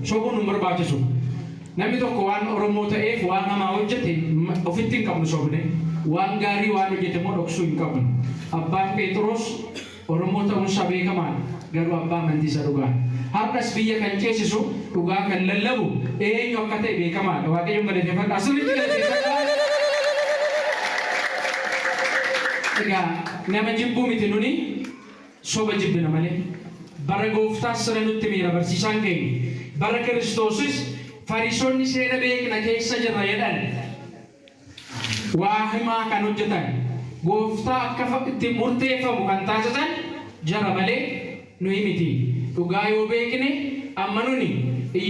Shogun number baachisu namni tokko waan Oromoo ta'eef waan namaa hojjete ofitti hin qabnu sobne waan gaarii waan hojjete moo dhoksuu hin qabnu abbaan Pheexroos Oromoo ta'uun isaa beekamaan garuu abbaa amantii isa dhugaa har'as biyya kan ceesisu dhugaa kan lallabu eenyu akka ta'e beekamaadha waaqayyoon galateeffadha asirratti galateeffadha egaa nama jibbuu miti nuni soba jibbina malee bara gooftaa sirna nutti miira barsiisaan keenya bara Kiristoosis fariisonni seera beekna keessa jirra jedhan waa himaa kan hojjetan gooftaa akka itti murteeffamu kan taasisan jara malee nuyi miti dhugaa yoo beekne amma nuni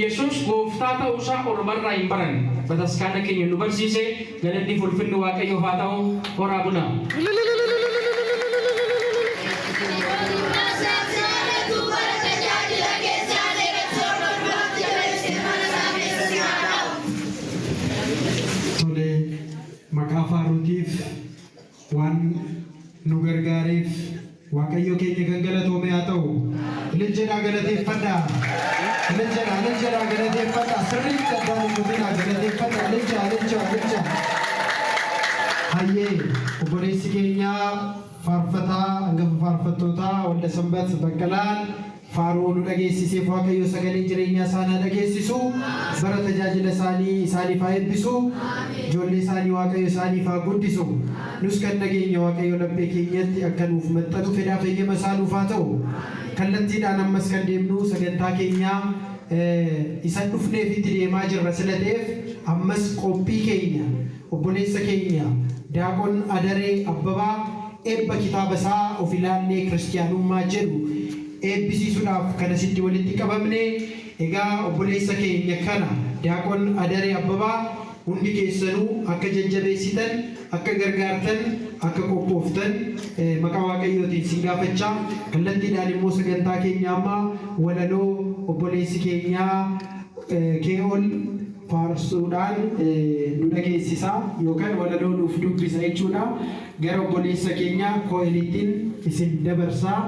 Yesuus gooftaa ta'uusaa ormarraa hin baranne bataskaana keenya nu barsiise galanni ulfinni waaqayyoof haa ta'u horaa bulaa Makafarutif wan nugargarif waaqayyo keenya kan galatoome haa ta'u lejjera galateeffadha lejjera galateeffadha sirriitti abbaan guddina galateeffadha lejja hayyee obboleessi keenya faarfataa hangafa faarfattootaa walda sanbat baqqalaan faaruu nu dhageessisee waaqayyo sagalee jireenyaa isaanii dhageessisu bara tajaajila isaaniif haa eebbisu ijoollee isaanii waaqayyo isaaniif haa guddisu nus kan nageenya waaqayyo laphee keenyatti akka nuuf maxxanu fedhaa fayyama isaa nuuf haa ta'u kallattiidhaan ammas kan deemnu sagantaa keenyaa isa dhufneefitti deemaa jirra sila ta'eef ammas qophii keenya obboleessa keenya daaqon Adaree Abbabaa eebba kitaaba isaa of ilaallee kiristiyaanummaa jedhu eebbisiisuudhaaf kan asitti walitti qabamne egaa obboleessa keenya kana daaqon Adaree Abbabaa hundi keessanuu akka jajjabeessitan akka gargaartan akka qophooftan maqaa waaqayyootiin sin gaafachaa kallattiidhaan immoo sagantaa keenya amma walaloo obboleessi keenyaa kee'ol faarsuudhaan nu dhageessisaa yookaan walaloo nuuf dubbisa jechuudha gara obboleessa keenyaa Ko'elittiin isin dabarsaa